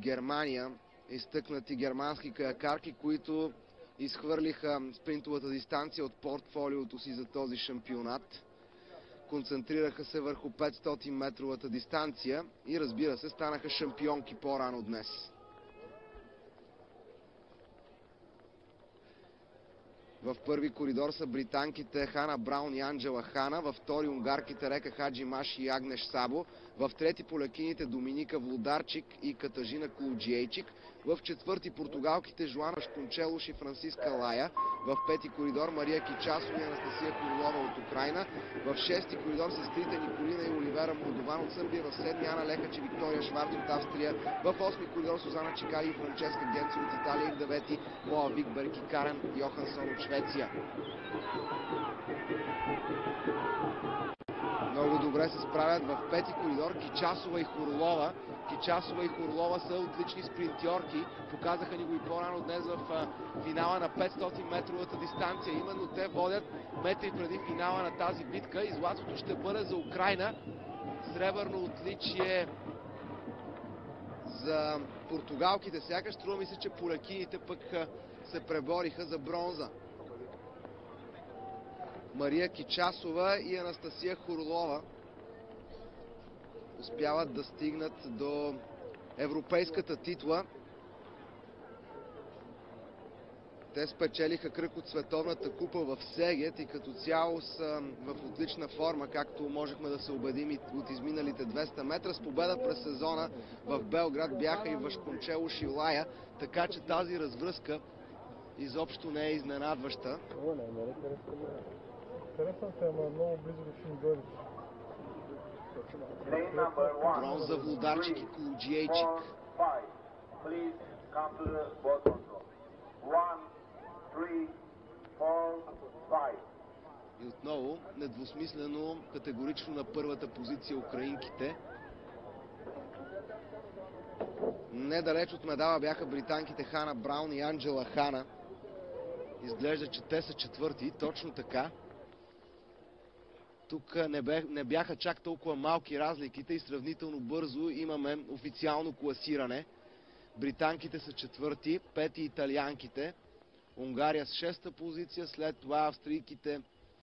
Германия, изтъкнати германски каякарки, които изхвърлиха спринтовата дистанция от портфолиото си за този шампионат. Концентрираха се върху 500 метровата дистанция и, разбира се, станаха шампионки по-рано днес. В първи коридор са британките Хана Браун и Анджела Хана, във втори унгарките Река Хаджимаш и Агнеш Сабо, в трети полякините Доминика Влодарчик и Катажина Кулджиейчик, в четвърти португалките Жоана Шкунчелош и Франциска Лая, в пети коридор Мария Кичасова и Анастасия Курлова от Украйна, в шести коридор сестрите Николина и Оливера Молдован от Сърбия, в седми Ана Лехач и Виктория Шварц от Австрия, в осми коридор Сузана Чикали и Франческа Генци от Италия и в девети Моа Викберг и Карен Йохансон от Швеция. Много добре се справят в пети коридор Кичасова и Хурлова. Кичасова и Хурлова са отлични спринтьорки. Показаха ни го и по-рано днес в финала на 500 метровата дистанция. Именно те водят метри преди финала на тази битка и златото ще бъде за Украйна. Сребърно отличие за португалките. Сякаш струва ми се, че полякините пък се пребориха за бронза. Мария Кичасова и Анастасия Хурлова успяват да стигнат до европейската титла. Те спечелиха кръг от световната купа в Сегет и като цяло са в отлична форма, както можехме да се убедим и от изминалите 200 метра. С победа през сезона в Белград бяха и Вашкончелош и Лая, така че тази развръзка изобщо не е изненадваща. Харесвам се, ама много близо да ще ми дойдеш. Бронза Влодарчик и Кулджиейчик. И отново недвусмислено, категорично на първата позиция украинките. Недалеч от медала бяха британките Хана Браун и Анджела Хана. Изглежда, че те са четвърти, точно така. Тук не бяха чак толкова малки разликите и сравнително бързо имаме официално класиране. Британките са четвърти, пети италианките, Унгария с шеста позиция, след това австрийките